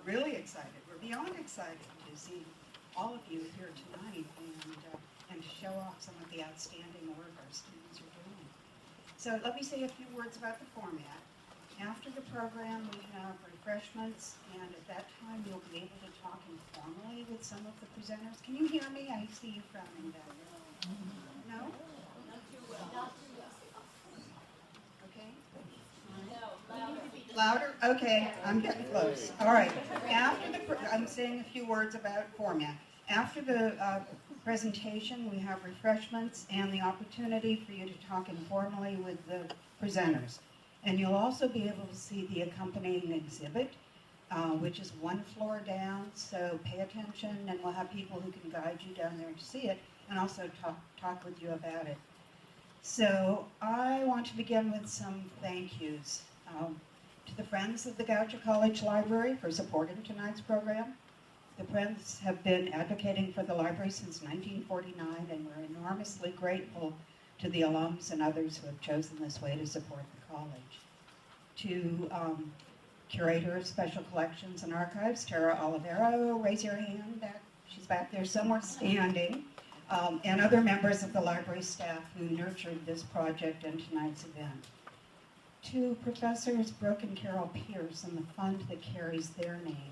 really excited. We're beyond excited to see all of you here tonight and to show off some of the outstanding work our students are doing. So let me say a few words about the format. After the program, we have refreshments, and at that time, you'll be able to talk informally with some of the presenters. Can you hear me? I see you frowning down there. No? Not too well. Okay. No, Louder? Okay, I'm getting close. All right. I'm saying a few words about format. After the presentation, we have refreshments and the opportunity for you to talk informally with the presenters. And you'll also be able to see the accompanying exhibit, which is one floor down, so pay attention, and we'll have people who can guide you down there to see it and also talk with you about it. So I want to begin with some thank yous. To the Friends of the Goucher College Library for supporting tonight's program. The Friends have been advocating for the library since 1949, and we're enormously grateful to the alums and others who have chosen this way to support the college. To Curator of Special Collections and Archives, Tara Olivero, raise your hand, she's back there somewhere standing, and other members of the library staff who nurtured this project and tonight's event. To Professors Brooke and Carol Pierce and the fund that carries their name.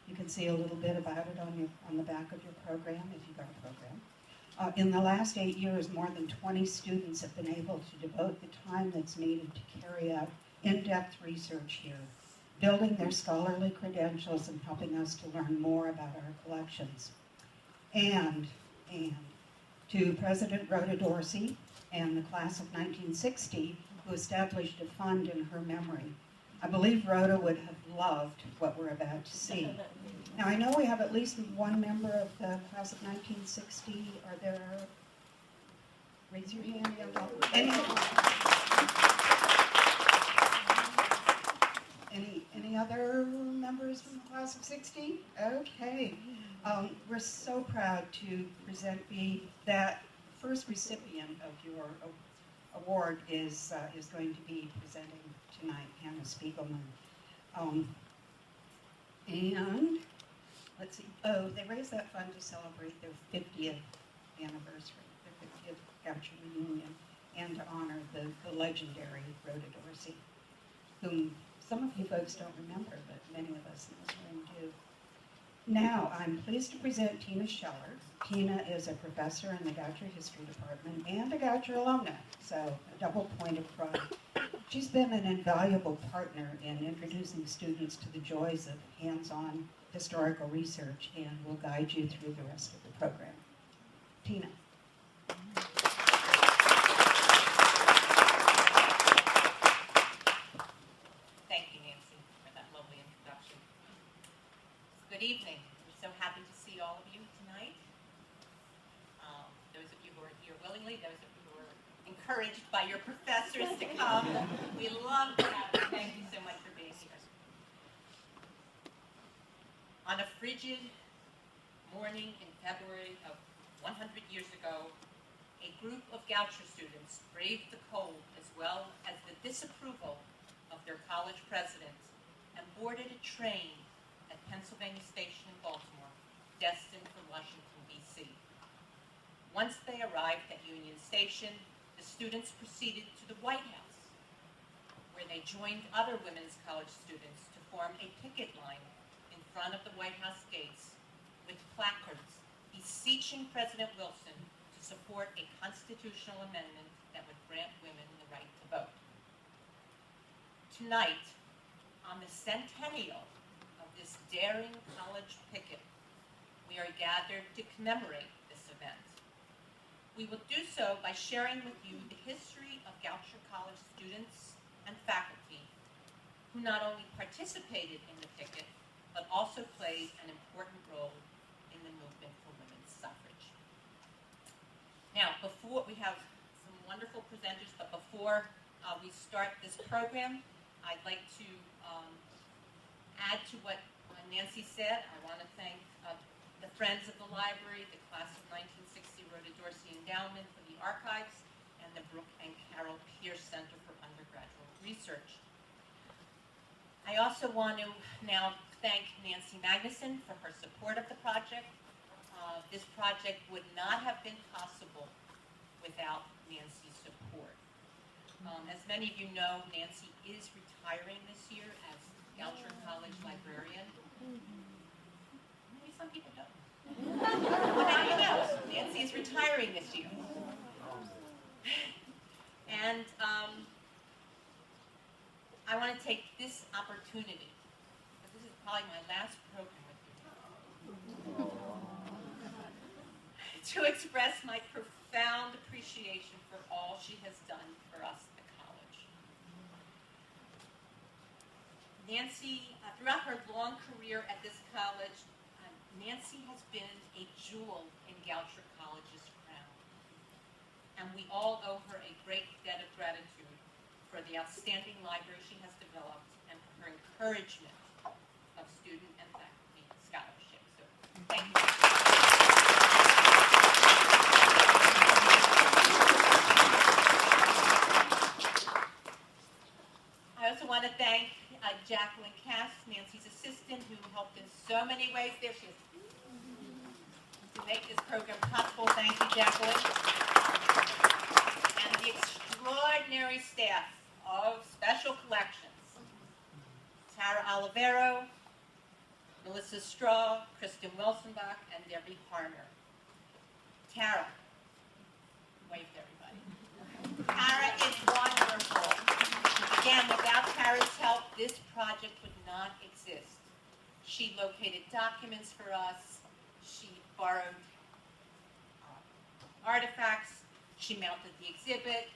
You can see a little bit about it on the back of your program, if you've got a program. In the last 8 years, more than 20 students have been able to devote the time that's needed to carry out in-depth research here, building their scholarly credentials and helping us to learn more about our collections. And to President Rhoda Dorsey and the class of 1960, who established a fund in her memory. I believe Rhoda would have loved what we're about to see. Now, I know we have at least one member of the class of 1960. Are there, raise your hand. Any other members from the class of 60? Okay. We're so proud to present that first recipient of your award is going to be presenting tonight, Hannah Spiegelman. And let's see, they raised that fund to celebrate their 50th anniversary, their 50th Goucher reunion, and to honor the legendary Rhoda Dorsey, whom some of you folks don't remember, but many of us in this room do. Now, I'm pleased to present Tina Scheller. Tina is a professor in the Goucher History Department and a Goucher alumna, so a double point of pride. She's been an invaluable partner in introducing students to the joys of hands-on historical research and will guide you through the rest of the program. Tina. Thank you, Nancy, for that lovely introduction. Good evening. We're so happy to see all of you tonight. Those of you who are here willingly, those of you who are encouraged by your professors to come. We love to have you. Thank you so much for being here. On a frigid morning in February of 100 years ago, a group of Goucher students braved the cold as well as the disapproval of their college president and boarded a train at Pennsylvania Station in Baltimore, destined for Washington, D.C. Once they arrived at Union Station, the students proceeded to the White House, where they joined other women's college students to form a picket line in front of the White House gates with placards beseeching President Wilson to support a constitutional amendment that would grant women the right to vote. Tonight, on the centennial of this daring college picket, we are gathered to commemorate this event. We will do so by sharing with you the history of Goucher College students and faculty who not only participated in the picket, but also played an important role in the movement for women's suffrage. Now, before we have some wonderful presenters, but before we start this program, I'd like to add to what Nancy said. I want to thank the Friends of the Library, the class of 1960 Rhoda Dorsey Endowment for the archives, and the Brooke and Carol Pierce Center for Undergraduate Research. I also want to now thank Nancy Magnuson for her support of the project. This project would not have been possible without Nancy's support. As many of you know, Nancy is retiring this year as Goucher College librarian. Maybe some people don't. Well, now you know. Nancy is retiring this year. And I want to take this opportunity, because this is probably my last program with you, to express my profound appreciation for all she has done for us at the college. Nancy, throughout her long career at this college, Nancy has been a jewel in Goucher College's crown. And we all owe her a great debt of gratitude for the outstanding library she has developed and for her encouragement of student and faculty scholarship. So, thank you. I also want to thank Jacqueline Cass, Nancy's assistant, who helped in so many ways. There she is. To make this program possible. Thank you, Jacqueline. And the extraordinary staff of Special Collections. Tara Olivero, Melissa Straw, Kristen Wilsonbach, and Debbie Harmer. Tara, wave to everybody. Tara is wonderful. Again, without Tara's help, this project would not exist. She located documents for us. She borrowed artifacts. She mounted the exhibit.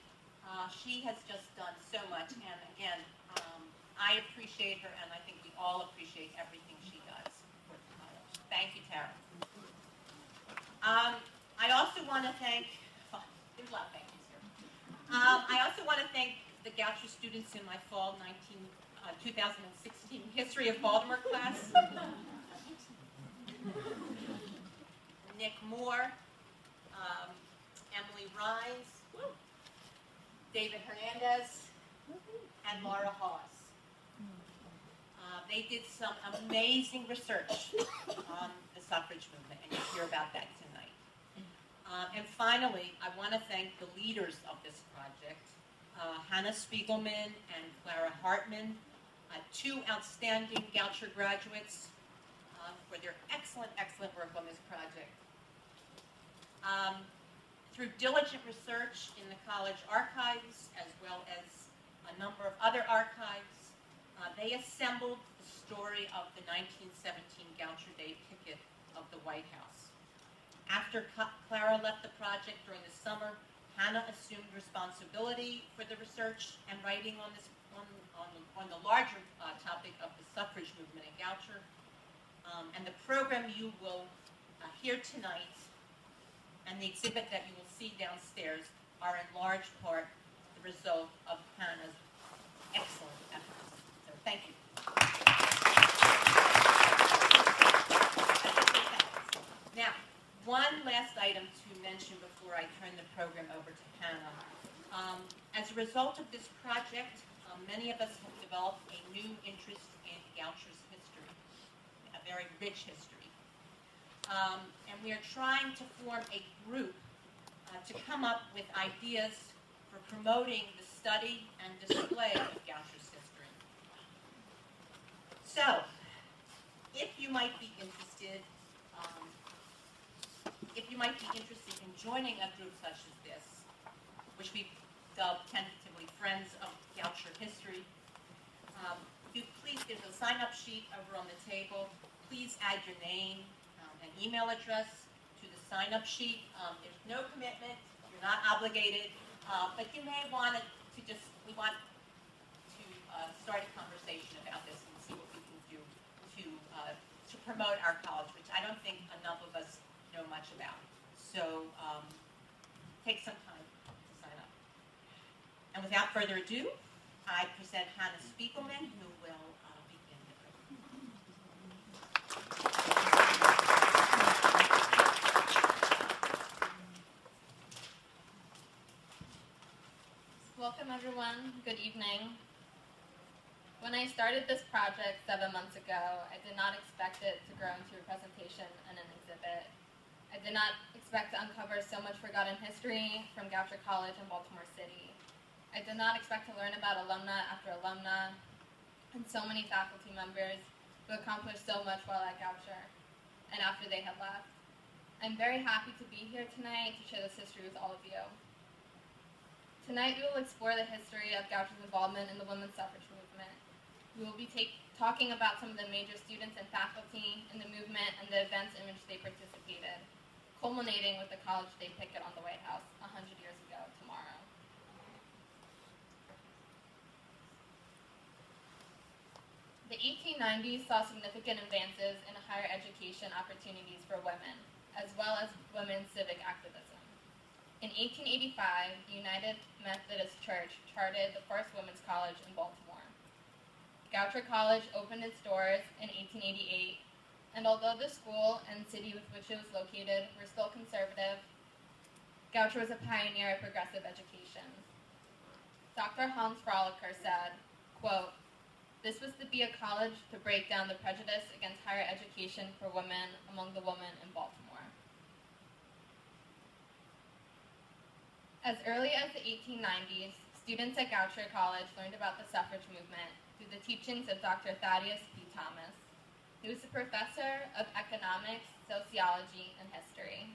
She has just done so much. And again, I appreciate her, and I think we all appreciate everything she does for the college. Thank you, Tara. I also want to thank, there's a lot of thank yous here. I also want to thank the Goucher students in my fall 2016 History of Baltimore class. Nick Moore, Emily Rhines, David Hernandez, and Laura Hawes. They did some amazing research on the suffrage movement, and you'll hear about that tonight. And finally, I want to thank the leaders of this project, Hannah Spiegelman and Clara Hartman, two outstanding Goucher graduates, for their excellent, excellent work on this project. Through diligent research in the college archives, as well as a number of other archives, they assembled the story of the 1917 Goucher Day picket of the White House. After Clara left the project during the summer, Hannah assumed responsibility for the research and writing on this on the larger topic of the suffrage movement in Goucher. And the program you will hear tonight and the exhibit that you will see downstairs are in large part the result of Hannah's excellent efforts. So thank you. Now, one last item to mention before I turn the program over to Hannah. As a result of this project, many of us have developed a new interest in Goucher's history, a very rich history. And we are trying to form a group to come up with ideas for promoting the study and display of Goucher's history. So, if you might be interested in joining a group such as this, which we've dubbed tentatively Friends of Goucher History, there's a sign-up sheet over on the table. Please add your name and email address to the sign-up sheet. There's no commitment. You're not obligated. But you may want we want to start a conversation about this and see what we can do to promote our college, which I don't think enough of us know much about. So take some time to sign up. And without further ado, I present Hannah Spiegelman, who will begin the Welcome everyone. Good evening. When I started this project 7 months ago, I did not expect it to grow into a presentation and an exhibit. I did not expect to uncover so much forgotten history from Goucher College in Baltimore City. I did not expect to learn about alumna after alumna and so many faculty members who accomplished so much while at Goucher and after they had left. I'm very happy to be here tonight to share this history with all of you. Tonight we will explore the history of Goucher's involvement in the women's suffrage movement. We will be talking about some of the major students and faculty in the movement and the events in which they participated, culminating with the College Day picket on the White House 100 years ago tomorrow. The 1890s saw significant advances in higher education opportunities for women, as well as women's civic activism. In 1885, the United Methodist Church chartered the first women's college in Baltimore. Goucher College opened its doors in 1888, and although the school and city with which it was located were still conservative, Goucher was a pioneer of progressive education. Dr. Hans Frolicker said, quote, "This was to be a college to break down the prejudice against higher education for women among the women in Baltimore." As early as the 1890s, students at Goucher College learned about the suffrage movement through the teachings of Dr. Thaddeus P. Thomas. He was a professor of economics, sociology, and history.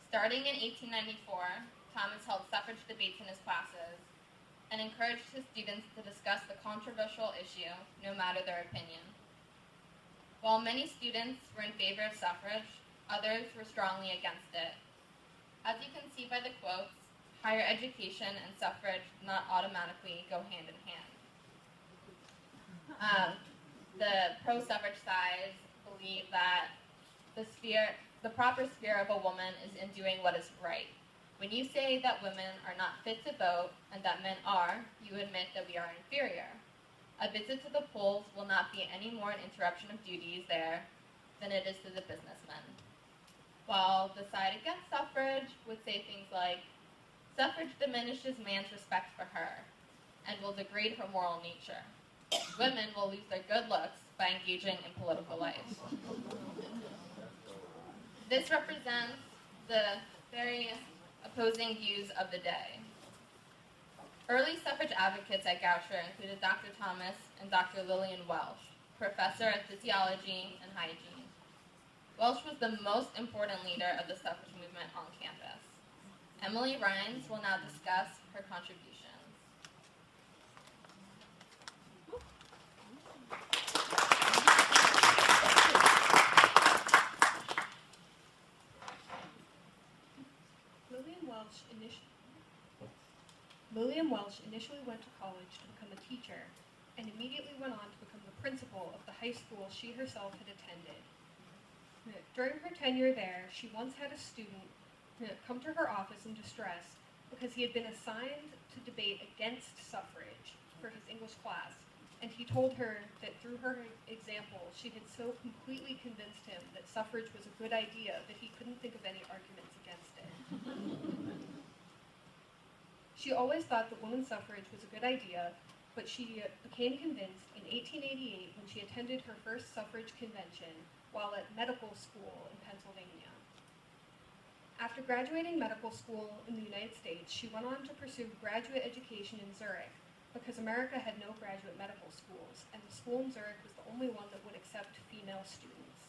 Starting in 1894, Thomas held suffrage debates in his classes and encouraged his students to discuss the controversial issue, no matter their opinion. While many students were in favor of suffrage, others were strongly against it. As you can see by the quotes, higher education and suffrage do not automatically go hand in hand. The pro-suffrage side believe that the proper sphere of a woman is in doing what is right. When you say that women are not fit to vote and that men are, you admit that we are inferior. A visit to the polls will not be any more an interruption of duties there than it is to the businessmen. While the side against suffrage would say things like, suffrage diminishes man's respect for her and will degrade her moral nature. Women will lose their good looks by engaging in political life. This represents the various opposing views of the day. Early suffrage advocates at Goucher included Dr. Thomas and Dr. Lillian Welsh, professor of physiology and hygiene. Welsh was the most important leader of the suffrage movement on campus. Emily Rhines will now discuss her contributions. Lillian Welsh initially went to college to become a teacher and immediately went on to become the principal of the high school she herself had attended. During her tenure there, she once had a student come to her office in distress because he had been assigned to debate against suffrage for his English class, and he told her that through her example, she had so completely convinced him that suffrage was a good idea that he couldn't think of any arguments against it. She always thought that women's suffrage was a good idea, but she became convinced in 1888 when she attended her first suffrage convention while at medical school in Pennsylvania. After graduating medical school in the United States, she went on to pursue graduate education in Zurich because America had no graduate medical schools, and the school in Zurich was the only one that would accept female students.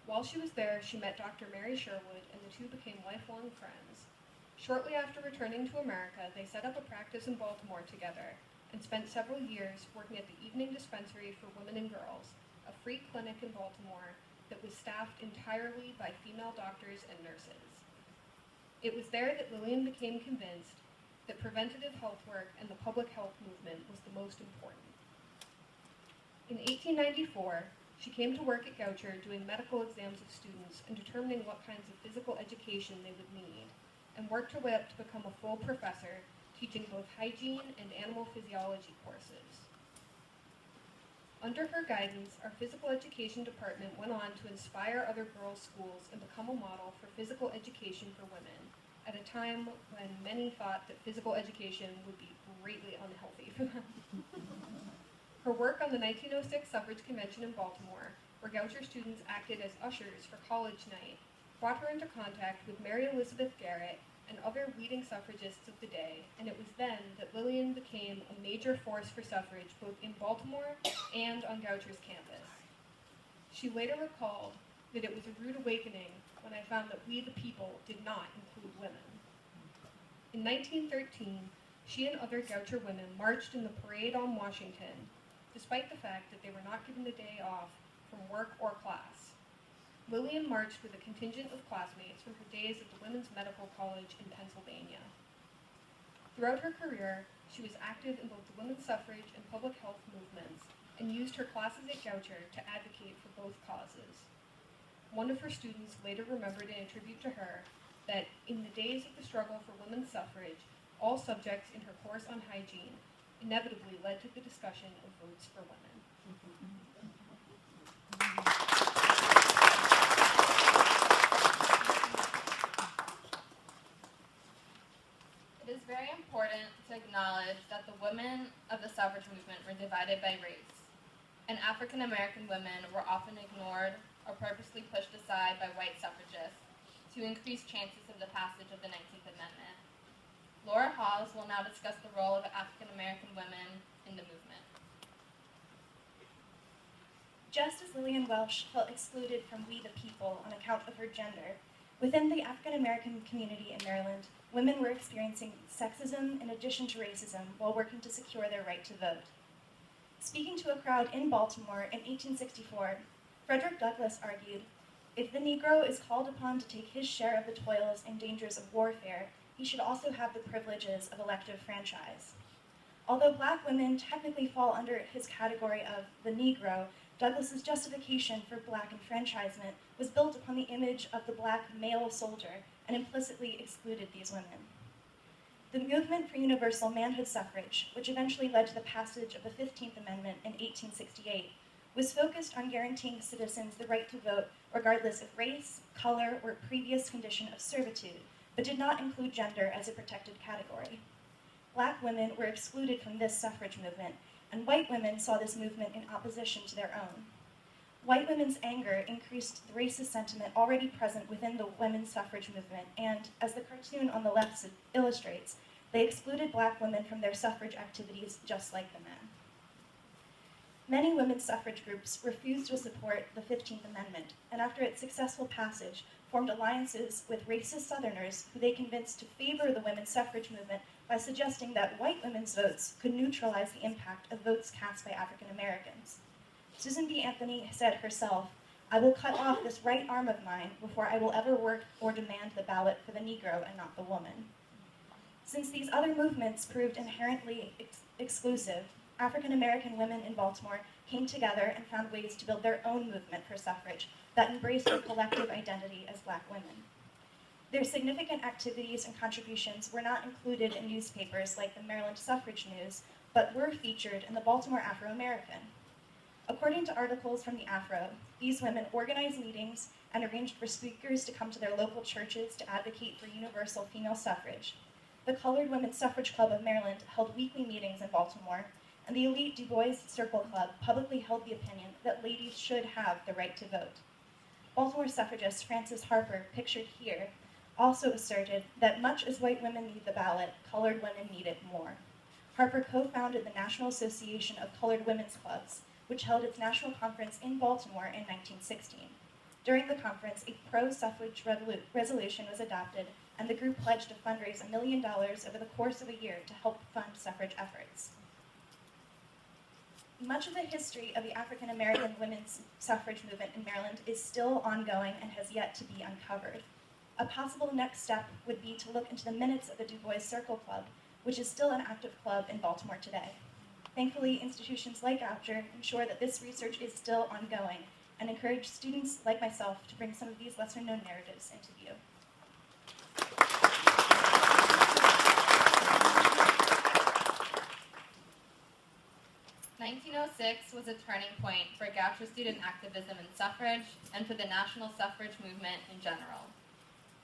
While she was there, she met Dr. Mary Sherwood, and the two became lifelong friends. Shortly after returning to America, they set up a practice in Baltimore together and spent several years working at the Evening Dispensary for Women and Girls, a free clinic in Baltimore that was staffed entirely by female doctors and nurses. It was there that Lillian became convinced that preventative health work and the public health movement was the most important. In 1894, she came to work at Goucher doing medical exams of students and determining what kinds of physical education they would need, and worked her way up to become a full professor, teaching both hygiene and animal physiology courses. Under her guidance, our physical education department went on to inspire other girls' schools and become a model for physical education for women, at a time when many thought that physical education would be greatly unhealthy for them. Her work on the 1906 Suffrage Convention in Baltimore, where Goucher students acted as ushers for college night, brought her into contact with Mary Elizabeth Garrett and other leading suffragists of the day, and it was then that Lillian became a major force for suffrage both in Baltimore and on Goucher's campus. She later recalled that it was a rude awakening when I found that we the people did not include women. In 1913, she and other Goucher women marched in the parade on Washington, despite the fact that they were not given a day off from work or class. Lillian marched with a contingent of classmates from her days at the Women's Medical College in Pennsylvania. Throughout her career, she was active in both the women's suffrage and public health movements and used her classes at Goucher to advocate for both causes. One of her students later remembered in a tribute to her that in the days of the struggle for women's suffrage, all subjects in her course on hygiene inevitably led to the discussion of votes for women. It is very important to acknowledge that the women of the suffrage movement were divided by race, and African American women were often ignored or purposely pushed aside by white suffragists to increase chances of the passage of the 19th Amendment. Laura Hawes will now discuss the role of African American women in the movement. Just as Lillian Welsh felt excluded from We the People on account of her gender, within the African American community in Maryland, women were experiencing sexism in addition to racism while working to secure their right to vote. Speaking to a crowd in Baltimore in 1864, Frederick Douglass argued, "If the Negro is called upon to take his share of the toils and dangers of warfare, he should also have the privileges of elective franchise." Although Black women technically fall under his category of the Negro, Douglass's justification for Black enfranchisement was built upon the image of the Black male soldier and implicitly excluded these women. The movement for universal manhood suffrage, which eventually led to the passage of the 15th Amendment in 1868, was focused on guaranteeing citizens the right to vote regardless of race, color, or previous condition of servitude, but did not include gender as a protected category. Black women were excluded from this suffrage movement, and white women saw this movement in opposition to their own. White women's anger increased the racist sentiment already present within the women's suffrage movement, and, as the cartoon on the left illustrates, they excluded Black women from their suffrage activities just like the men. Many women's suffrage groups refused to support the 15th Amendment, and after its successful passage, formed alliances with racist Southerners who they convinced to favor the women's suffrage movement by suggesting that white women's votes could neutralize the impact of votes cast by African Americans. Susan B. Anthony said herself, "I will cut off this right arm of mine before I will ever work or demand the ballot for the Negro and not the woman." Since these other movements proved inherently exclusive, African American women in Baltimore came together and found ways to build their own movement for suffrage that embraced their collective identity as Black women. Their significant activities and contributions were not included in newspapers like the Maryland Suffrage News, but were featured in the Baltimore Afro-American. According to articles from the Afro, these women organized meetings and arranged for speakers to come to their local churches to advocate for universal female suffrage. The Colored Women's Suffrage Club of Maryland held weekly meetings in Baltimore, and the elite Du Bois Circle Club publicly held the opinion that ladies should have the right to vote. Baltimore suffragist Frances Harper, pictured here, also asserted that much as white women need the ballot, colored women need it more. Harper co-founded the National Association of Colored Women's Clubs, which held its national conference in Baltimore in 1916. During the conference, a pro-suffrage resolution was adopted, and the group pledged to fundraise $1 million over the course of a year to help fund suffrage efforts. Much of the history of the African American women's suffrage movement in Maryland is still ongoing and has yet to be uncovered. A possible next step would be to look into the minutes of the Du Bois Circle Club, which is still an active club in Baltimore today. Thankfully, institutions like Goucher ensure that this research is still ongoing and encourage students like myself to bring some of these lesser-known narratives into view. 1906 was a turning point for Goucher student activism in suffrage and for the national suffrage movement in general.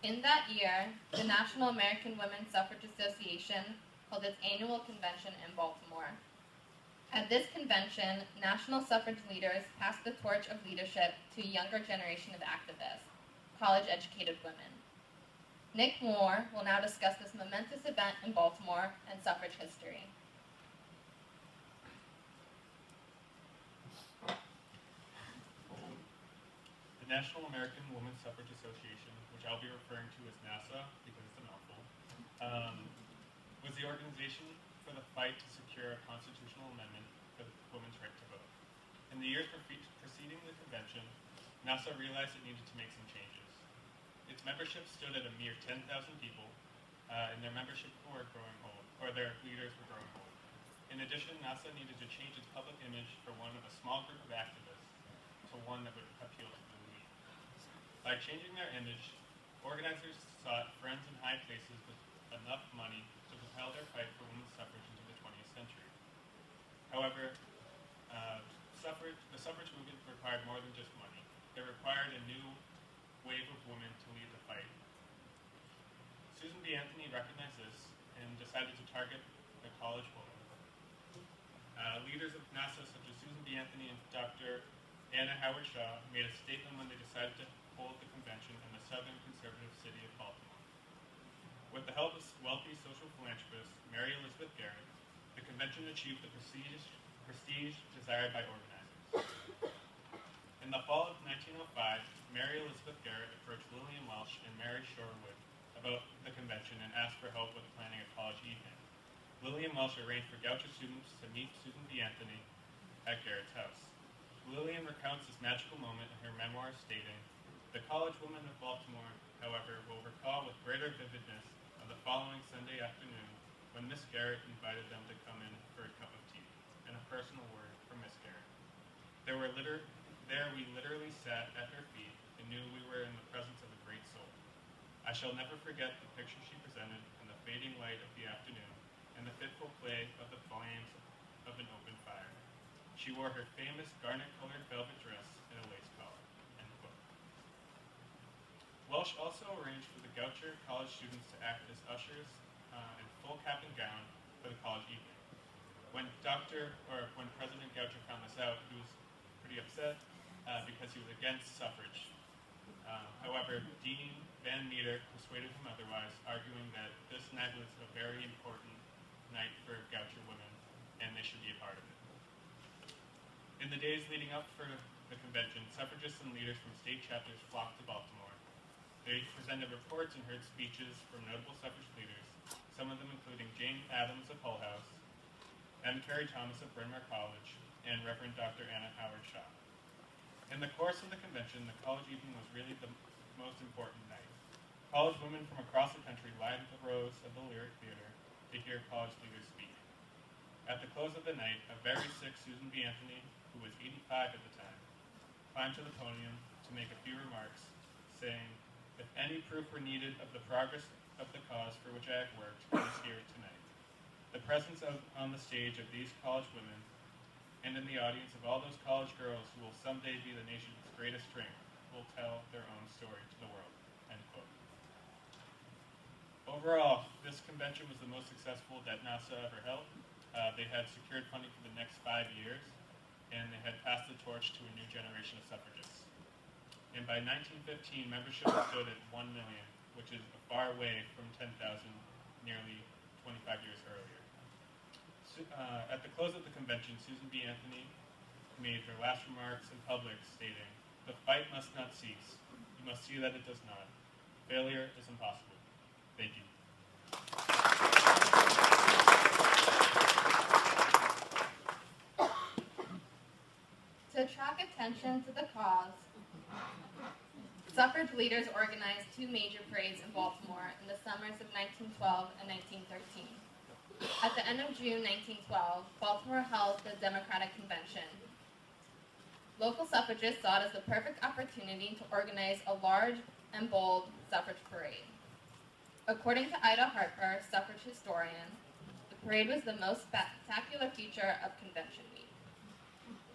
In that year, the National American Women's Suffrage Association held its annual convention in Baltimore. At this convention, national suffrage leaders passed the torch of leadership to a younger generation of activists, college-educated women. Nick Moore will now discuss this momentous event in Baltimore and suffrage history. The National American Women's Suffrage Association, which I'll be referring to as NASA because it's a mouthful, was the organization for the fight to secure a constitutional amendment for the women's right to vote. In the years preceding the convention, NASA realized it needed to make some changes. Its membership stood at a mere 10,000 people, and their membership were growing old, or their leaders were growing old. In addition, NASA needed to change its public image from one of a small group of activists to one that would appeal to the elite. By changing their image, organizers sought friends in high places with enough money to propel their fight for women's suffrage into the 20th century. However, the suffrage movement required more than just money. It required a new wave of women to lead the fight. Susan B. Anthony recognized this and decided to target the college woman. Leaders of NASA such as Susan B. Anthony and Dr. Anna Howard Shaw made a statement when they decided to hold the convention in the southern conservative city of Baltimore. With the help of wealthy social philanthropist Mary Elizabeth Garrett, the convention achieved the prestige desired by organizers. In the fall of 1905, Mary Elizabeth Garrett approached Lillian Welsh and Mary Shorewood about the convention and asked for help with planning a college evening. Lillian Welsh arranged for Goucher students to meet Susan B. Anthony at Garrett's house. Lillian recounts this magical moment in her memoir, stating, "The college women of Baltimore, however, will recall with greater vividness of the following Sunday afternoon when Miss Garrett invited them to come in for a cup of tea, and a personal word from Miss Garrett. There we literally sat at her feet and knew we were in the presence of a great soul. I shall never forget the picture she presented in the fading light of the afternoon and the fitful play of the flames of an open fire. She wore her famous garnet-colored velvet dress and a lace collar." End quote. Welsh also arranged for the Goucher College students to act as ushers in full cap and gown for the college evening. When President Goucher found this out, he was pretty upset because he was against suffrage. However, Dean Van Meter persuaded him otherwise, arguing that this night was a very important night for Goucher women, and they should be a part of it. In the days leading up for the convention, suffragists and leaders from state chapters flocked to Baltimore. They presented reports and heard speeches from notable suffrage leaders, some of them including Jane Addams of Hull House, M. Carey Thomas of Bryn Mawr College, and Reverend Dr. Anna Howard Shaw. In the course of the convention, the college evening was really the most important night. College women from across the country lined the rows of the Lyric Theater to hear college leaders speak. At the close of the night, a very sick Susan B. Anthony, who was 85 at the time, climbed to the podium to make a few remarks, saying, "If any proof were needed of the progress of the cause for which I have worked, it is here tonight. The presence on the stage of these college women, and in the audience of all those college girls who will someday be the nation's greatest strength, will tell their own story to the world." End quote. Overall, this convention was the most successful that NASA ever held. They had secured funding for the next 5 years, and they had passed the torch to a new generation of suffragists. And by 1915, membership stood at 1 million, which is a far way from 10,000 nearly 25 years earlier. At the close of the convention, Susan B. Anthony made her last remarks in public, stating, "The fight must not cease. You must see that it does not. Failure is impossible. Thank you." To attract attention to the cause, suffrage leaders organized 2 major parades in Baltimore in the summers of 1912 and 1913. At the end of June 1912, Baltimore held the Democratic Convention. Local suffragists saw it as the perfect opportunity to organize a large and bold suffrage parade. According to Ida Harper, suffrage historian, the parade was the most spectacular feature of convention week.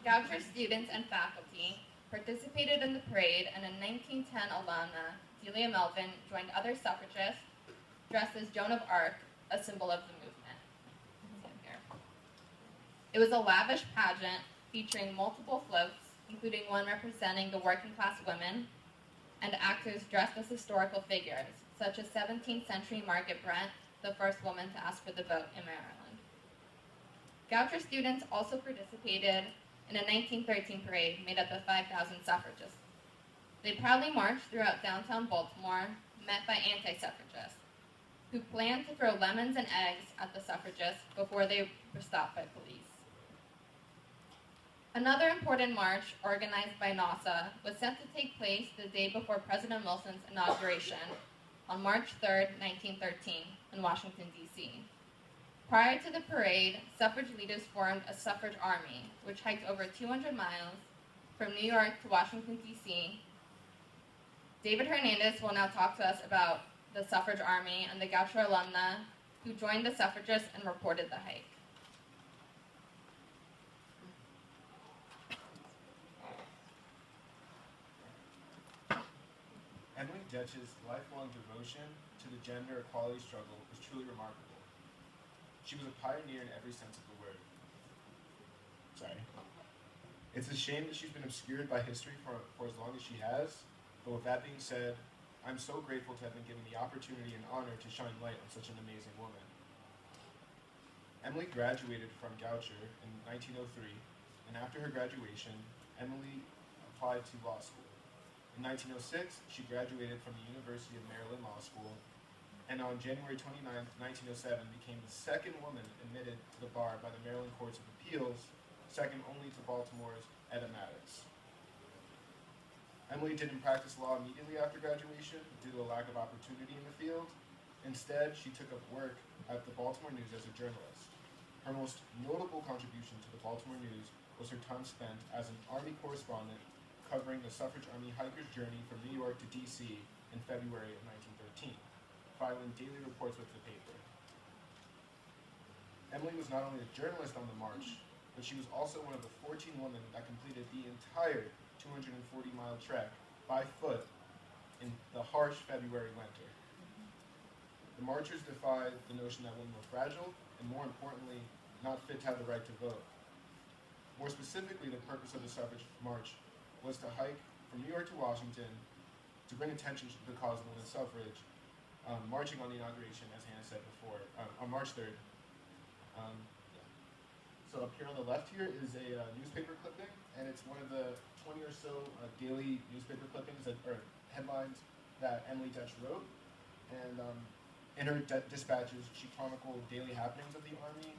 Goucher students and faculty participated in the parade, and a 1910 alumna, Delia Melvin, joined other suffragists dressed as Joan of Arc, a symbol of the movement. It was a lavish pageant featuring multiple floats, including one representing the working class women, and actors dressed as historical figures, such as 17th century Margaret Brent, the first woman to ask for the vote in Maryland. Goucher students also participated in a 1913 parade made up of 5,000 suffragists. They proudly marched throughout downtown Baltimore, met by anti-suffragists, who planned to throw lemons and eggs at the suffragists before they were stopped by police. Another important march, organized by NASA, was set to take place the day before President Wilson's inauguration on March 3, 1913, in Washington, D.C. Prior to the parade, suffrage leaders formed a suffrage army, which hiked over 200 miles from New York to Washington, D.C. David Hernandez will now talk to us about the suffrage army and the Goucher alumna who joined the suffragists and reported the hike. Emily Detch's lifelong devotion to the gender equality struggle was truly remarkable. She was a pioneer in every sense of the word. Sorry. It's a shame that she's been obscured by history for as long as she has, but with that being said, I'm so grateful to have been given the opportunity and honor to shine light on such an amazing woman. Emily graduated from Goucher in 1903, and after her graduation, Emily applied to law school. In 1906, she graduated from the University of Maryland Law School, and on January 29, 1907, became the second woman admitted to the bar by the Maryland Courts of Appeals, second only to Baltimore's Etta Maddox. Emily didn't practice law immediately after graduation due to a lack of opportunity in the field. Instead, she took up work at the Baltimore News as a journalist. Her most notable contribution to the Baltimore News was her time spent as an Army correspondent covering the suffrage army hikers' journey from New York to D.C. in February of 1913, filing daily reports with the paper. Emily was not only a journalist on the march, but she was also one of the 14 women that completed the entire 240-mile trek by foot in the harsh February winter. The marchers defied the notion that women were fragile, and more importantly, not fit to have the right to vote. More specifically, the purpose of the suffrage march was to hike from New York to Washington to bring attention to the cause of women's suffrage, marching on the inauguration, as Hannah said before, on March 3rd. So up here on the left here is a newspaper clipping, and it's one of the 20 or so daily newspaper clippings or headlines that Emily Detch wrote. And in her dispatches, she chronicled daily happenings of the Army,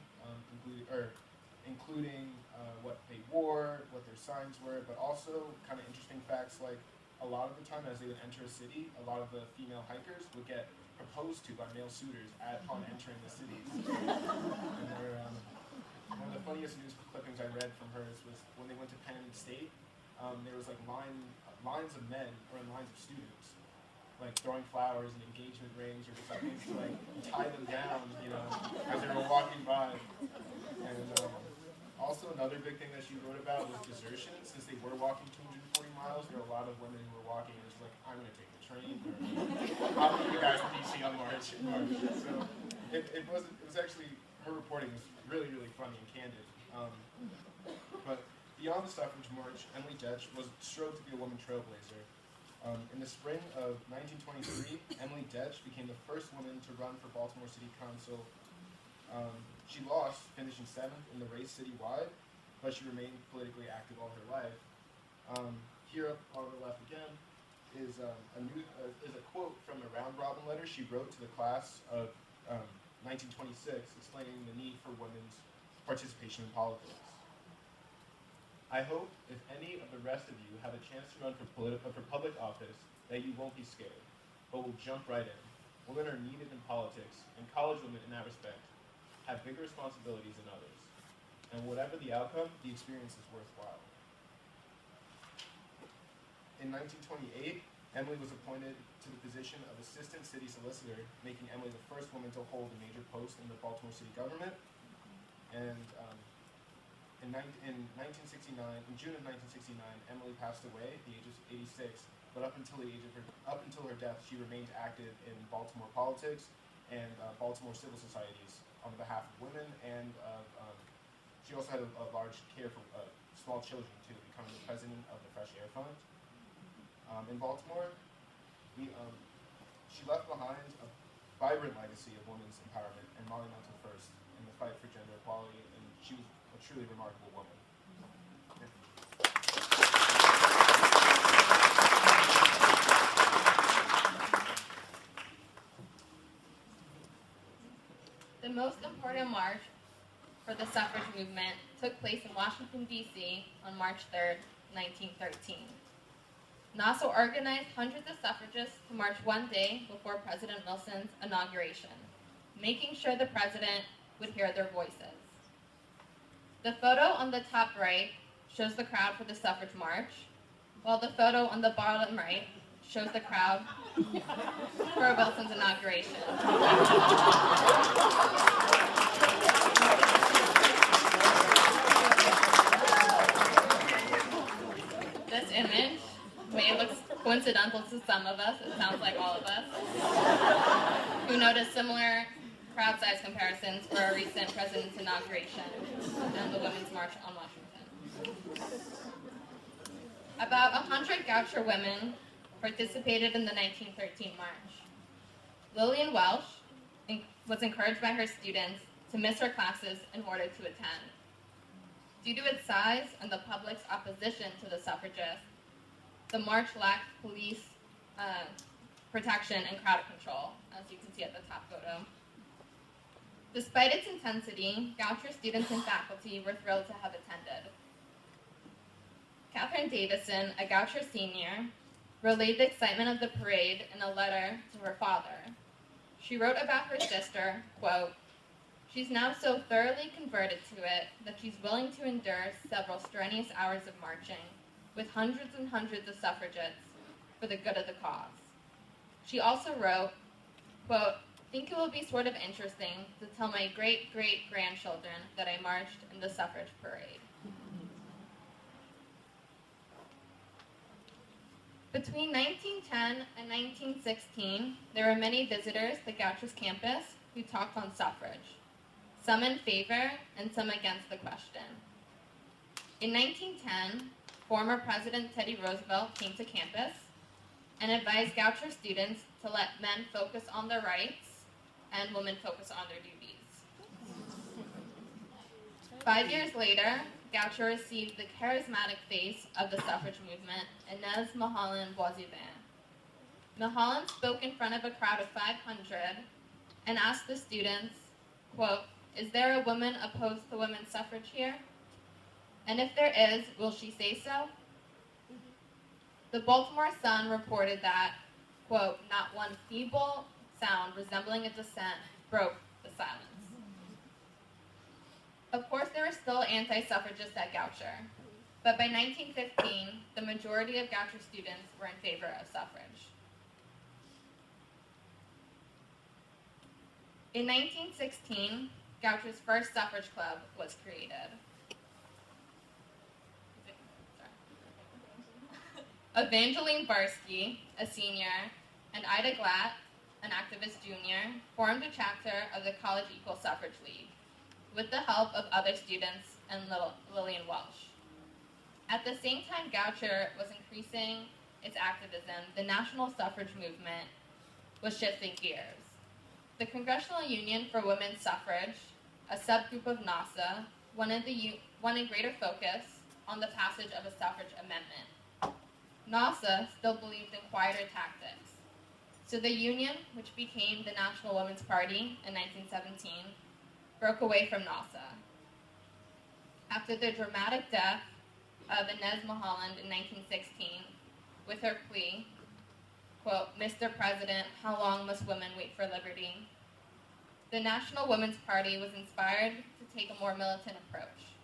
including what they wore, what their signs were, but also kind of interesting facts like a lot of the time as they would enter a city, a lot of the female hikers would get proposed to by male suitors upon entering the cities. And one of the funniest news clippings I read from hers was when they went to Penn State, there was like lines of men or lines of students like throwing flowers and engagement rings or just like things to like tie them down, as they were walking by. And also another big thing that she wrote about was desertion. Since they were walking 240 miles, there were a lot of women who were walking and just like, I'm going to take the train, or I'll meet you guys in DC on March. So it was actually, her reporting was really, really funny and candid. But beyond the suffrage march, Emily Detch was strove to be a woman trailblazer. In the spring of 1923, Emily Detch became the first woman to run for Baltimore City Council. She lost, finishing 7th in the race citywide, but she remained politically active all her life. Here up on the left again is a quote from a round-robin letter she wrote to the class of 1926, explaining the need for women's participation in politics. I hope if any of the rest of you have a chance to run for public office, that you won't be scared, but will jump right in. Women are needed in politics, and college women in that respect have bigger responsibilities than others. And whatever the outcome, the experience is worthwhile. In 1928, Emily was appointed to the position of Assistant City Solicitor, making Emily the first woman to hold a major post in the Baltimore City government. And in June of 1969, Emily passed away at the age of 86, but up until her death, she remained active in Baltimore politics and Baltimore civil societies on behalf of women, and she also had a large care for small children too, becoming the president of the Fresh Air Fund. In Baltimore, she left behind a vibrant legacy of women's empowerment and monumental first in the fight for gender equality, and she was a truly remarkable woman. The most important march for the suffrage movement took place in Washington, D.C. on March 3rd, 1913. NASA organized hundreds of suffragists to march one day before President Wilson's inauguration, making sure the president would hear their voices. The photo on the top right shows the crowd for the suffrage march, while the photo on the bottom right shows the crowd for Wilson's inauguration. This image may look coincidental to some of us, it sounds like all of us, who noticed similar crowd size comparisons for a recent president's inauguration and the Women's March on Washington. About 100 Goucher women participated in the 1913 march. Lillian Welsh was encouraged by her students to miss her classes in order to attend. Due to its size and the public's opposition to the suffragists, the march lacked police protection and crowd control, as you can see at the top photo. Despite its intensity, Goucher students and faculty were thrilled to have attended. Catherine Davison, a Goucher senior, relayed the excitement of the parade in a letter to her father. She wrote about her sister, quote, "She's now so thoroughly converted to it that she's willing to endure several strenuous hours of marching with hundreds and hundreds of suffragettes for the good of the cause." She also wrote, quote, "Think it will be sort of interesting to tell my great-great-grandchildren that I marched in the suffrage parade." Between 1910 and 1916, there were many visitors to Goucher's campus who talked on suffrage, some in favor and some against the question. In 1910, former President Teddy Roosevelt came to campus and advised Goucher students to let men focus on their rights and women focus on their duties. 5 years later, Goucher received the charismatic face of the suffrage movement, Inez Milholland Boisivin. Milholland spoke in front of a crowd of 500 and asked the students, quote, "Is there a woman opposed to women's suffrage here? And if there is, will she say so?" The Baltimore Sun reported that, quote, "Not one feeble sound resembling a dissent broke the silence." Of course, there were still anti-suffragists at Goucher, but by 1915, the majority of Goucher students were in favor of suffrage. In 1916, Goucher's first suffrage club was created. Evangeline Barsky, a senior, and Ida Glatt, an activist junior, formed a chapter of the College Equal Suffrage League, with the help of other students and Lillian Welsh. At the same time Goucher was increasing its activism, the national suffrage movement was shifting gears. The Congressional Union for Women's Suffrage, a subgroup of NASA, wanted greater focus on the passage of a suffrage amendment. NASA still believed in quieter tactics, so the Union, which became the National Women's Party in 1917, broke away from NASA. After the dramatic death of Inez Milholland in 1916, with her plea, quote, "Mr. President, how long must women wait for liberty?" the National Women's Party was inspired to take a more militant approach.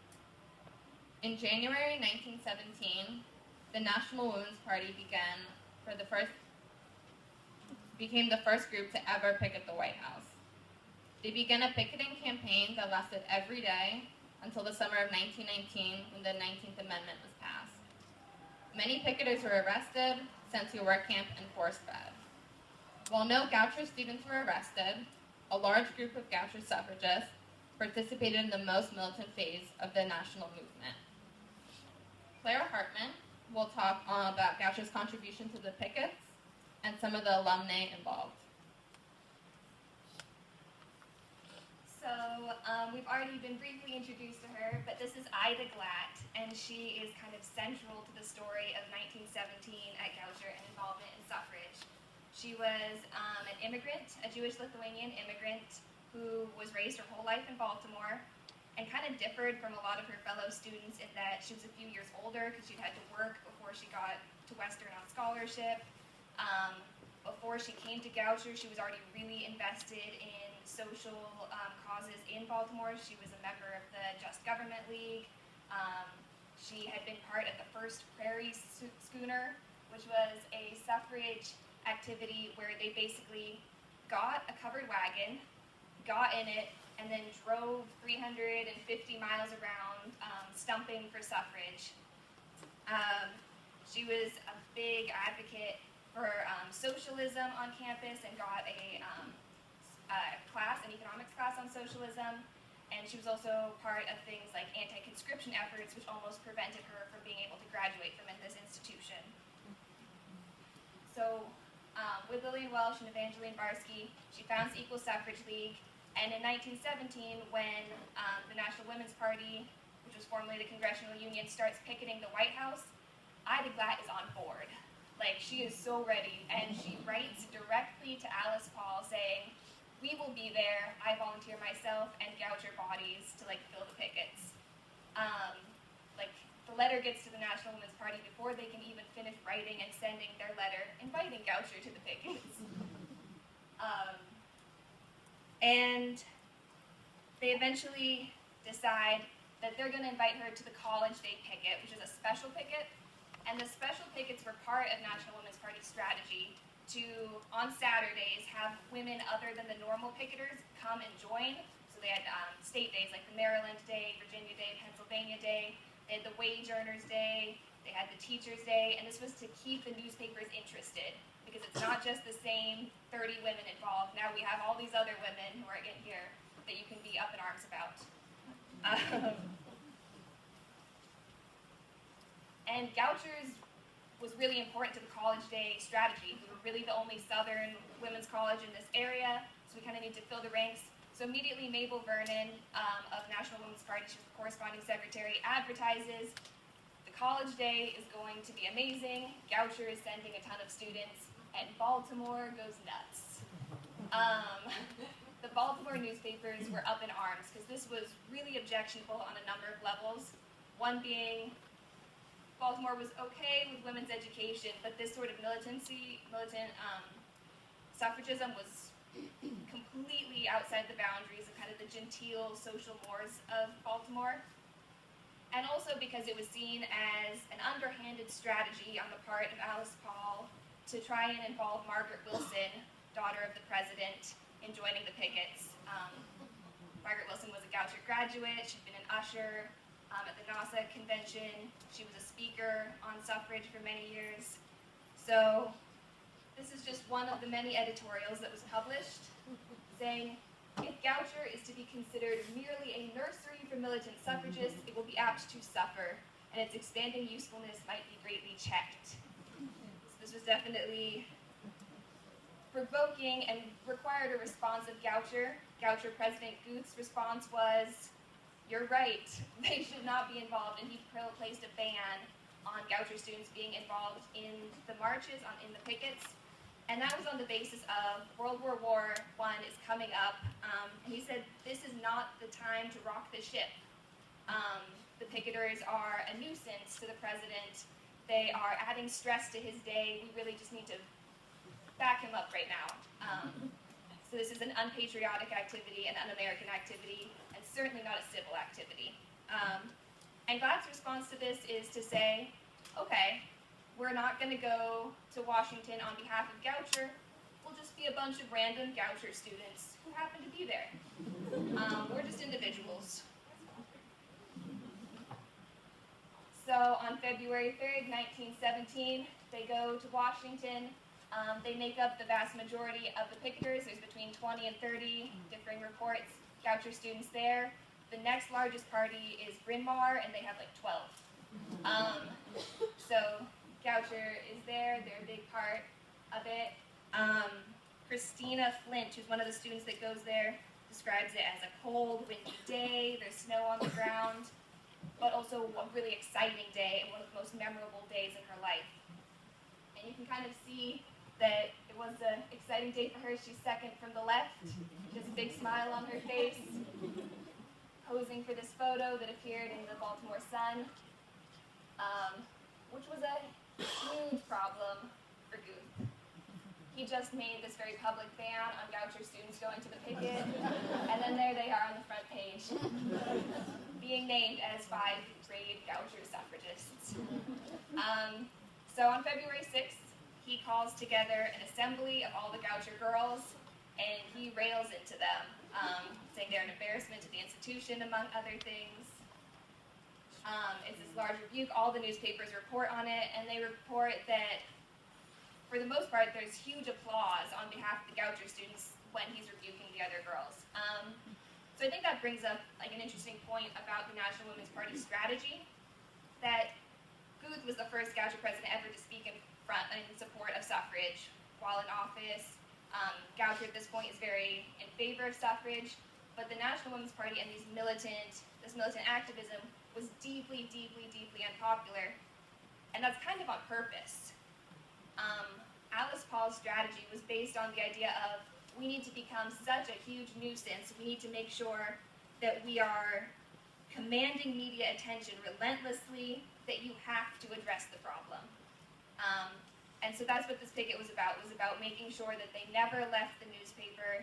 In January 1917, the National Women's Party became the first group to ever picket the White House. They began a picketing campaign that lasted every day until the summer of 1919, when the 19th Amendment was passed. Many picketers were arrested, sent to a work camp, and force-fed. While no Goucher students were arrested, a large group of Goucher suffragists participated in the most militant phase of the national movement. Clara Hartman will talk about Goucher's contribution to the pickets and some of the alumnae involved. So we've already been briefly introduced to her, but this is Ida Glatt, and she is kind of central to the story of 1917 at Goucher and involvement in suffrage. She was an immigrant, a Jewish-Lithuanian immigrant who was raised her whole life in Baltimore and kind of differed from a lot of her fellow students in that she was a few years older because she'd had to work before she got to Western on scholarship. Before she came to Goucher, she was already really invested in social causes in Baltimore. She was a member of the Just Government League. She had been part of the first Prairie Schooner, which was a suffrage activity where they basically got a covered wagon, got in it, and then drove 350 miles around stumping for suffrage. She was a big advocate for socialism on campus and got a class, an economics class on socialism. And she was also part of things like anti-conscription efforts, which almost prevented her from being able to graduate from this institution. So with Lillian Welsh and Evangeline Barsky, she founds the Equal Suffrage League. And in 1917, when the National Women's Party, which was formerly the Congressional Union, starts picketing the White House, Ida Glatt is on board. Like, she is so ready, and she writes directly to Alice Paul saying, "We will be there. I volunteer myself and Goucher bodies to fill the pickets." The letter gets to the National Women's Party before they can even finish writing and sending their letter inviting Goucher to the pickets. And they eventually decide that they're going to invite her to the College Day picket, which is a special picket. And the special pickets were part of National Women's Party strategy to, on Saturdays, have women other than the normal picketers come and join. So they had state days like the Maryland Day, Virginia Day, Pennsylvania Day. They had the Wage Earners Day. They had the Teachers Day. And this was to keep the newspapers interested, because it's not just the same 30 women involved. Now we have all these other women who are in here that you can be up in arms about. And Goucher's was really important to the College Day strategy. We were really the only Southern women's college in this area, so we kind of need to fill the ranks. So immediately Mabel Vernon of National Women's Party, she's the corresponding secretary, advertises the College Day is going to be amazing. Goucher is sending a ton of students, and Baltimore goes nuts. The Baltimore newspapers were up in arms because this was really objectionable on a number of levels. One being, Baltimore was okay with women's education, but this sort of militant suffragism was completely outside the boundaries of kind of the genteel social mores of Baltimore. And also because it was seen as an underhanded strategy on the part of Alice Paul to try and involve Margaret Wilson, daughter of the president, in joining the pickets. Margaret Wilson was a Goucher graduate. She'd been an usher at the NASA convention. She was a speaker on suffrage for many years. So this is just one of the many editorials that was published saying, if Goucher is to be considered merely a nursery for militant suffragists, it will be apt to suffer, and its expanding usefulness might be greatly checked. So this was definitely provoking and required a response of Goucher. Goucher President Guth's response was, "You're right, they should not be involved," and he placed a ban on Goucher students being involved in the marches, in the pickets. And that was on the basis of World War I is coming up, and he said, this is not the time to rock the ship. The picketers are a nuisance to the president. They are adding stress to his day. We really just need to back him up right now. So this is an unpatriotic activity, an un-American activity, and certainly not a civil activity. And Glatt's response to this is to say, okay, we're not going to go to Washington on behalf of Goucher. We'll just be a bunch of random Goucher students who happen to be there. We're just individuals. So on February 3rd, 1917, they go to Washington. They make up the vast majority of the picketers. There's between 20 and 30 differing reports. Goucher students there. The next largest party is Bryn Mawr, and they have like 12. So Goucher is there, they're a big part of it. Christina Flint, who's one of the students that goes there, describes it as a cold, windy day, there's snow on the ground, but also a really exciting day and one of the most memorable days in her life. And you can kind of see that it was an exciting day for her. She's second from the left. She has a big smile on her face, posing for this photo that appeared in the Baltimore Sun, which was a huge problem for Guth. He just made this very public ban on Goucher students going to the picket, and then there they are on the front page, being named as 5 brave Goucher suffragists. So on February 6th, he calls together an assembly of all the Goucher girls, and he rails into them, saying they're an embarrassment to the institution, among other things. It's this large rebuke. All the newspapers report on it, and they report that, for the most part, there's huge applause on behalf of the Goucher students when he's rebuking the other girls. So I think that brings up like an interesting point about the National Women's Party strategy, that Guth was the first Goucher president ever to speak in support of suffrage while in office. Goucher at this point is very in favor of suffrage, but the National Women's Party and this militant activism was deeply, deeply, deeply unpopular, and that's kind of on purpose. Alice Paul's strategy was based on the idea of, we need to become such a huge nuisance, we need to make sure that we are commanding media attention relentlessly, that you have to address the problem. And so that's what this picket was about making sure that they never left the newspaper,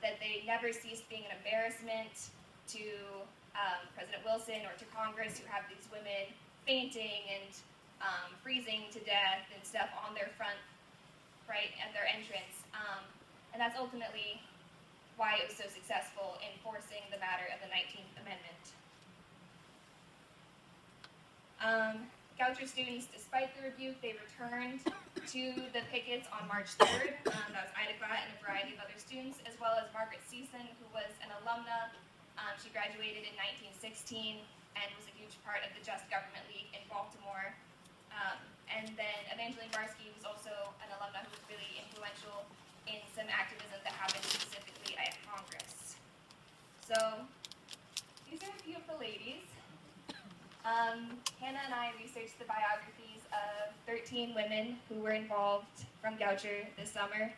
that they never ceased being an embarrassment to President Wilson or to Congress, who have these women fainting and freezing to death and stuff on their front, right, at their entrance. And that's ultimately why it was so successful in forcing the matter of the 19th Amendment. Goucher students, despite the rebuke, they returned to the pickets on March 3rd. That was Ida Glatt and a variety of other students, as well as Margaret Season, who was an alumna. She graduated in 1916 and was a huge part of the Just Government League in Baltimore. And then Evangeline Barsky was also an alumna who was really influential in some activism that happened specifically at Congress. So these are a few of the ladies. Hannah and I researched the biographies of 13 women who were involved from Goucher this summer.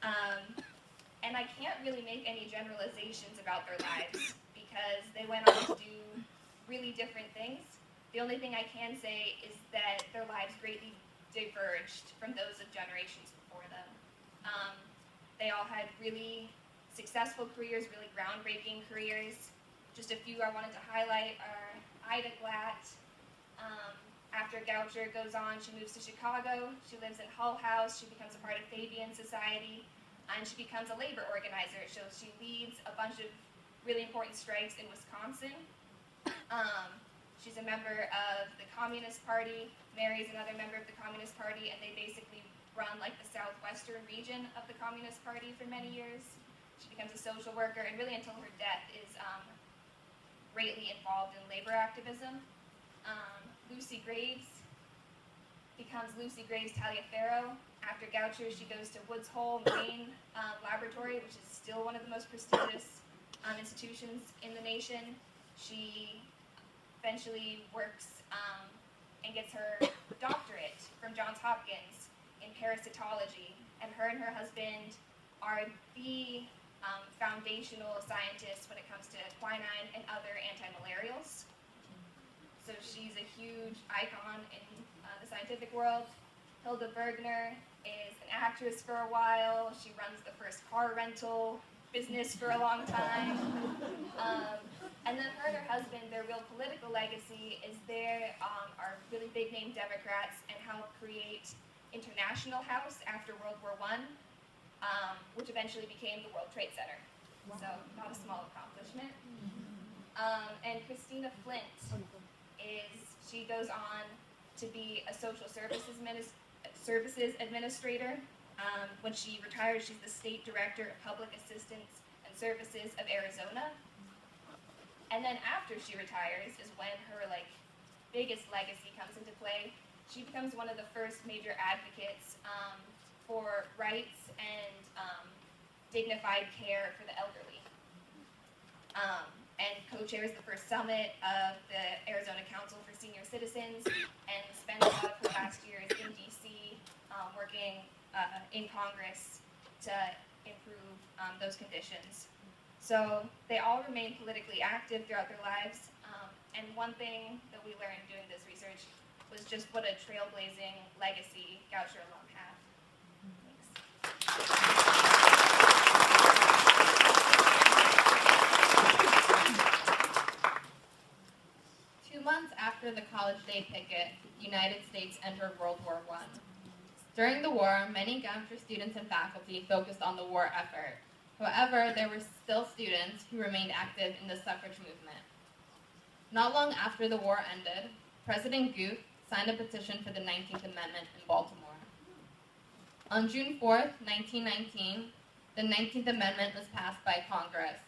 And I can't really make any generalizations about their lives because they went on to do really different things. The only thing I can say is that their lives greatly diverged from those of generations before them. They all had really successful careers, really groundbreaking careers. Just a few I wanted to highlight are Ida Glatt. After Goucher goes on, she moves to Chicago. She lives in Hull House. She becomes a part of Fabian Society, and she becomes a labor organizer. So she leads a bunch of really important strikes in Wisconsin. She's a member of the Communist Party, marries another member of the Communist Party, and they basically run like the southwestern region of the Communist Party for many years. She becomes a social worker, and really until her death is greatly involved in labor activism. Lucy Graves becomes Lucy Graves Taliaferro. After Goucher, she goes to Woods Hole Marine Laboratory, which is still one of the most prestigious institutions in the nation. She eventually works and gets her doctorate from Johns Hopkins in parasitology, and her husband are the foundational scientists when it comes to quinine and other antimalarials. So she's a huge icon in the scientific world. Hilda Bergner is an actress for a while. She runs the first car rental business for a long time. And then her and her husband, their real political legacy is they are really big name Democrats and helped create International House after World War I, which eventually became the World Trade Center. So not a small accomplishment. And Christina Flint she goes on to be a social services administrator. When she retires, she's the state director of public assistance and Services of Arizona. And then after she retires is when her biggest legacy comes into play. She becomes one of the first major advocates for rights and dignified care for the elderly. And co-chairs the first summit of the Arizona Council for Senior Citizens, and spent a lot of her last years in DC working in Congress to improve those conditions. So they all remain politically active throughout their lives, and one thing that we learned doing this research was just what a trailblazing legacy Goucher alum have. Thanks. 2 months after the College Day picket, the United States entered World War I. During the war, many Goucher students and faculty focused on the war effort. However, there were still students who remained active in the suffrage movement. Not long after the war ended, President Goucher signed a petition for the 19th Amendment in Baltimore. On June 4th, 1919, the 19th Amendment was passed by Congress,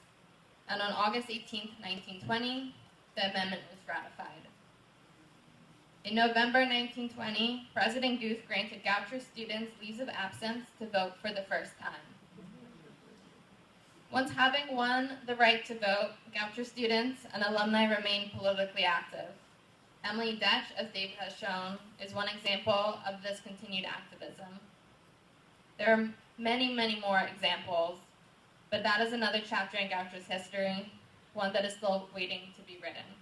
and on August 18th, 1920, the amendment was ratified. In November 1920, President Goucher granted Goucher students leaves of absence to vote for the first time. Once having won the right to vote, Goucher students and alumni remained politically active. Emily Detch, as David has shown, is one example of this continued activism. There are many, many more examples, but that is another chapter in Goucher's history, one that is still waiting to be written.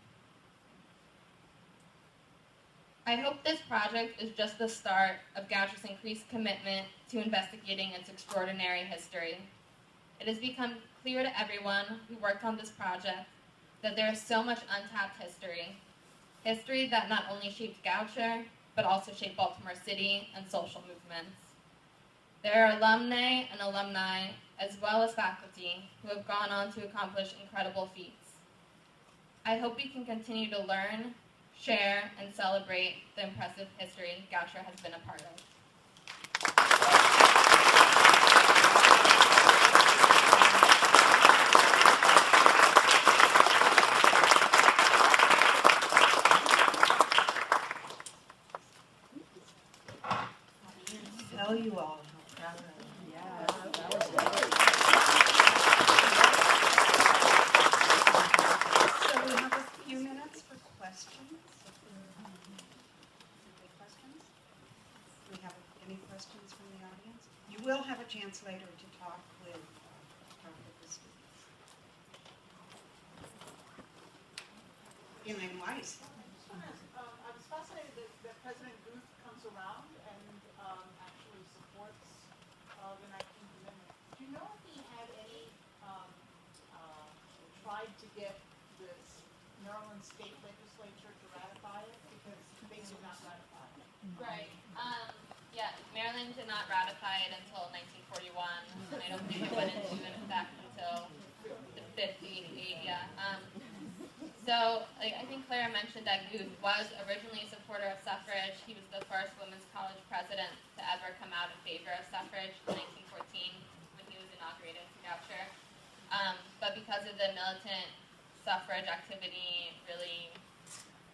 I hope this project is just the start of Goucher's increased commitment to investigating its extraordinary history. It has become clear to everyone who worked on this project that there is so much untapped history that not only shaped Goucher, but also shaped Baltimore City and social movements. There are alumnae and alumni, as well as faculty, who have gone on to accomplish incredible feats. I hope we can continue to learn, share, and celebrate the impressive history Goucher has been a part of. Tell you all how proud I am. Yeah, that was So we have a few minutes for questions. Any questions? Do we have any questions from the audience? You will have a chance later to talk with the students. Elaine Weiss. I was fascinated that President Goucher comes around and actually supports the 19th Amendment. Do you know if he had any tried to get the Maryland State Legislature to ratify it? Because they did not ratify it. Right. Yeah, Maryland did not ratify it until 1941, and I don't think it went into effect until the 58, yeah. So, I think Clara mentioned that Goucher was originally a supporter of suffrage. He was the first women's college president to ever come out in favor of suffrage in 1914 when he was inaugurated to Goucher. But because of the militant suffrage activity really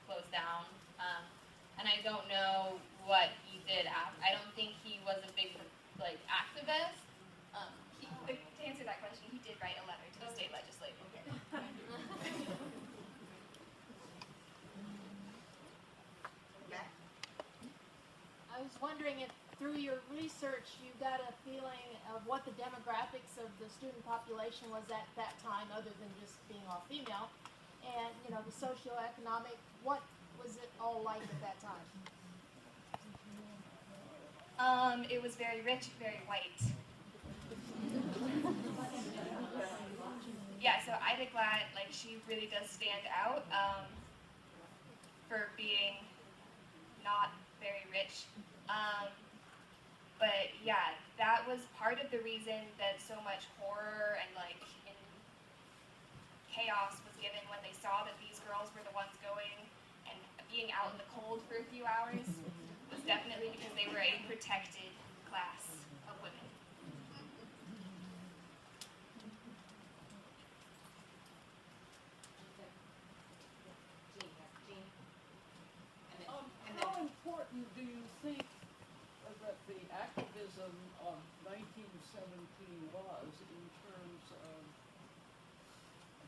closed down, and I don't know what he did after. I don't think he was a big activist. To answer that question, he did write a letter to the state legislature. I was wondering if through your research you got a feeling of what the demographics of the student population was at that time, other than just being all female, and the socioeconomic. What was it all like at that time? It was very rich, very white. Yeah, so Ida Glatt, she really does stand out for being not very rich. But yeah, that was part of the reason that so much horror and in chaos was given when they saw that these girls were the ones going and being out in the cold for a few hours. Was definitely because they were a protected class of women. do you think that the activism of 1917 was in terms of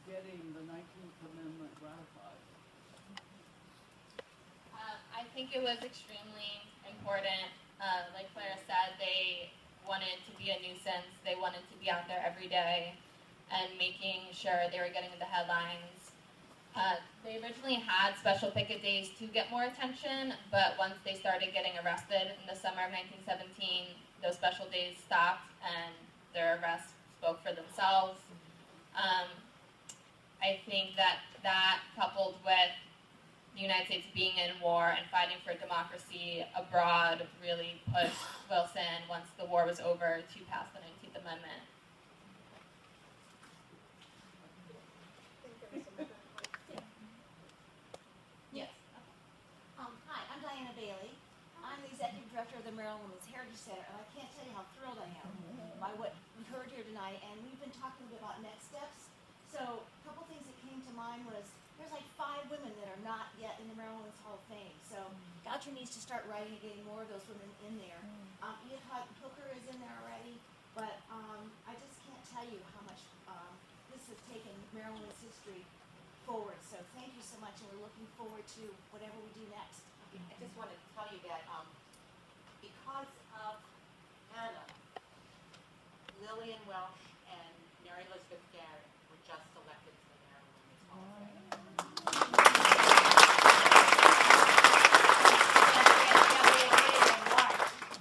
getting the 19th Amendment ratified? I think it was extremely important. Like Clara said, they wanted to be a nuisance. They wanted to be out there every day and making sure they were getting in the headlines. They originally had special picket days to get more attention, but once they started getting arrested in the summer of 1917, those special days stopped and their arrests spoke for themselves. I think that coupled with the United States being in war and fighting for democracy abroad really pushed Wilson, once the war was over, to pass the 19th Amendment. Yes. Hi, I'm Diana Bailey. I'm the executive director of the Maryland Women's Heritage Center, and I can't tell you how thrilled I am by what we heard here tonight. And we've been talking a bit about next steps. So a couple things that came to mind was there's like 5 women that are not yet in the Maryland Women's Hall of Fame. So Goucher needs to start writing and getting more of those women in there. Edith Hooker is in there already, but I just can't tell you how much this has taken Maryland Women's history forward. So thank you so much, and we're looking forward to whatever we do next. I just wanted to tell you that because of Hannah, Lillian Welsh and Mary Elizabeth Garrett were just elected to the Maryland Women's Hall of Fame.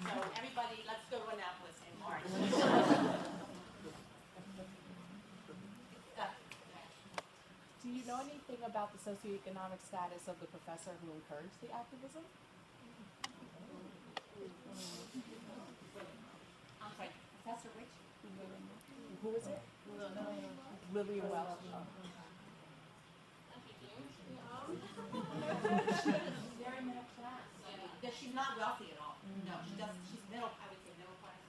So everybody, let's go to Annapolis in March. Do you know anything about the socioeconomic status of the professor who encouraged the activism? I'm sorry, Professor which? Who is it? Lillian Welsh. Very middle class. She's not wealthy at all. No, she's middle, I would say middle class.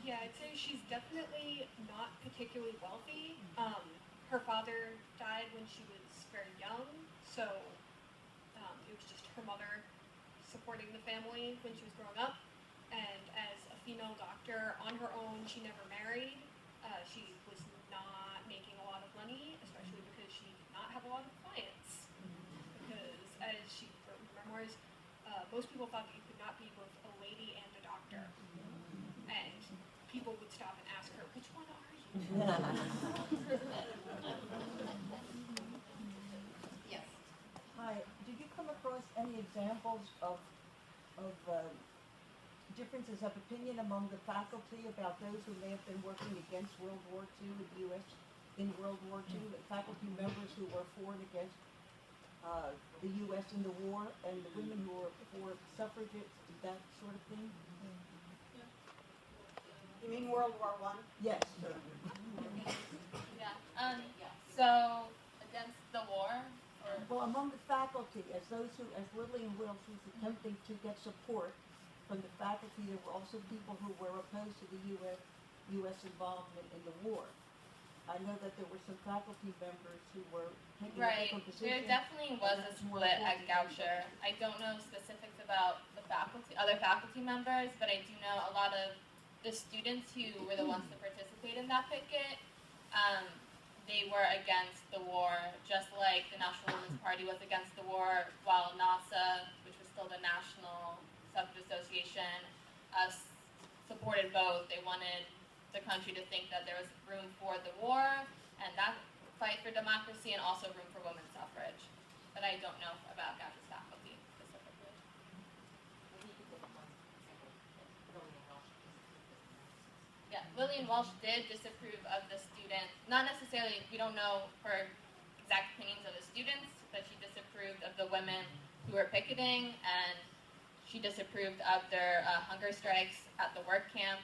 Yeah, I'd say she's definitely not particularly wealthy. Her father died when she was very young, so it was just her mother supporting the family when she was growing up. And as a female doctor on her own, she never married. She was not making a lot of money, especially because she did not have a lot of clients. Because as she wrote in her memoirs, most people thought that you could not be both a lady and a doctor. And people would stop and ask her, which one are you? Yes. Hi, did you come across any examples of differences of opinion among the faculty about those who may have been working against World War II in the U.S. in World War II, faculty members who were for and against the U.S. in the war, and the women who were for suffragists, that sort of thing? You mean World War I? Yes. Yeah. So against the war, or Well, among the faculty, as Lillian Welsh was attempting to get support from the faculty, there were also people who were opposed to the U.S. involvement in the war. I know that there were some faculty members who were taking a right, different position. there definitely was a split at Goucher. I don't know specifics about the other faculty members, but I do know a lot of the students who were the ones to participate in that picket, they were against the war, just like the National Women's Party was against the war, while NASA, which was still the National Suffrage Association, supported both. They wanted the country to think that there was room for the war and that fight for democracy, and also room for women's suffrage. But I don't know about Goucher's faculty specifically. Yeah, Lillian Welsh did disapprove of the student, not necessarily, we don't know her exact opinions of the students, but she disapproved of the women who were picketing, and she disapproved of their hunger strikes at the work camp.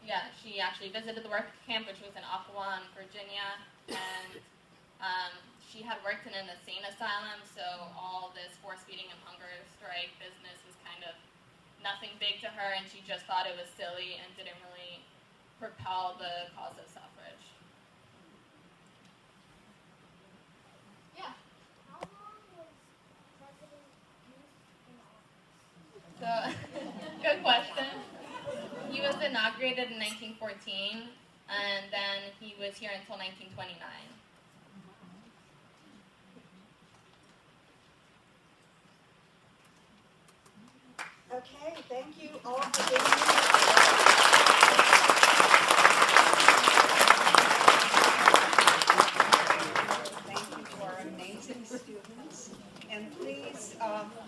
Yeah, she actually visited the work camp, which was in Occoquan, Virginia, and she had worked in an insane asylum, so all this force feeding and hunger strike business was kind of nothing big to her, and she just thought it was silly and didn't really propel the cause of suffrage. Yeah. How long was President Booth in office? immigrated in 1914, and then he was here until 1929. Okay, thank you all for being here. Thank you to our amazing students. And please,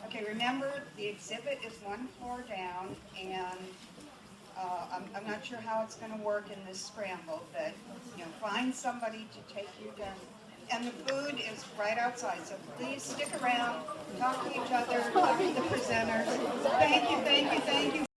okay, remember the exhibit is one floor down, and I'm not sure how it's going to work in this scramble, but find somebody to take you down. And the food is right outside, so please stick around, talk to each other, talk to the presenters. Thank you, thank you, thank you.